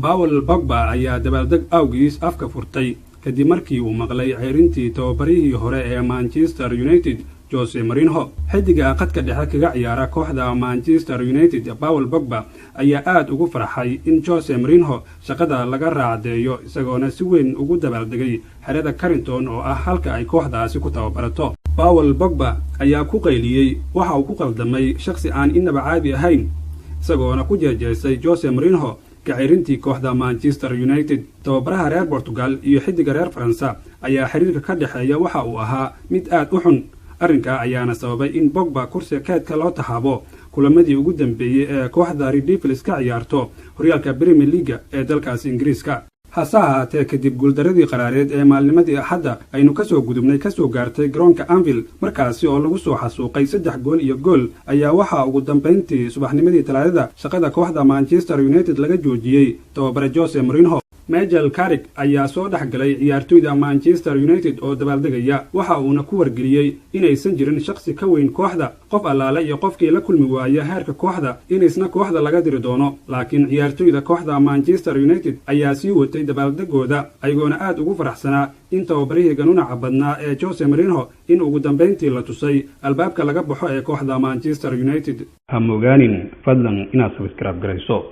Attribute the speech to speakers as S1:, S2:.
S1: Paul Pogba ayaa dabaaldeg awgiis afka furtay kadib markii uu maqlay ceyrintii tababarihii hore ee Manchester United Jose Mourinho. Xidiga qadka dhexe kaga ciyaara kooxda Manchester United Paul Pogba ayaa aad ugu farxay in Jose Mourinho shaqada laga raacdeeyo isagoona si weyn ugu dabaaldegay xerada Carrington oo ah halka ay kooxdaasi ku tababarato. Paul Pogba ayaa ku qayliyay waxa uu ku qaldamay shakhsi aan inaba caadi ahayn isagoona ku jeejeysay Jose Mourinho kaceyrintii kooxda Manchester United. Tababaraha reer Portugal iyo xidiga reer Faransa ayaa xiriirka ka dhaxeeya waxa uu ahaa mid aad u xun. Arrinka ayaana sababay in Pogba kursiga keedka loo taxaabo kulamadii ugu dambeeyay ee kooxda Red Devils ka ciyaarto horyaalka Premier League ee dalkaas Ingiriiska. hase ahaatee kadib guuldaradii qaraareed ee maalnimadii Axadda aynu kasoo gudubnay kasoo gaartay garoonka Anfield markaasi oo lagu soo xasuuqay 3 gool iyo gool ayaa waxa ugu dambeyntii subaxnimadii Talaadada shaqada kooxda Manchester United laga joojiyay tababare Jose Mourinho. Nigel Carrick ayaa soo dhaxgalay ciyaartoyda Manchester United oo dabaaldegaya waxa uuna ku wargeliyay inaysan jirin shakhsi ka weyn kooxda qof allaale iyo qofkii la kulmi waaya heerka kooxda inaysna kooxda laga diri doono. Laakiin ciyaartoyda kooxda Manchester United ayaa sii watay dabaaldegooda ayagoona aad ugu faraxsanaa in tababarihii ganuunaca badnaa ee Jose Mourinho in ugu dambeyntii la tusay albaabka laga baxo ee kooxda Manchester United. Ha mogaanin fadlan inaad subscribe garayso.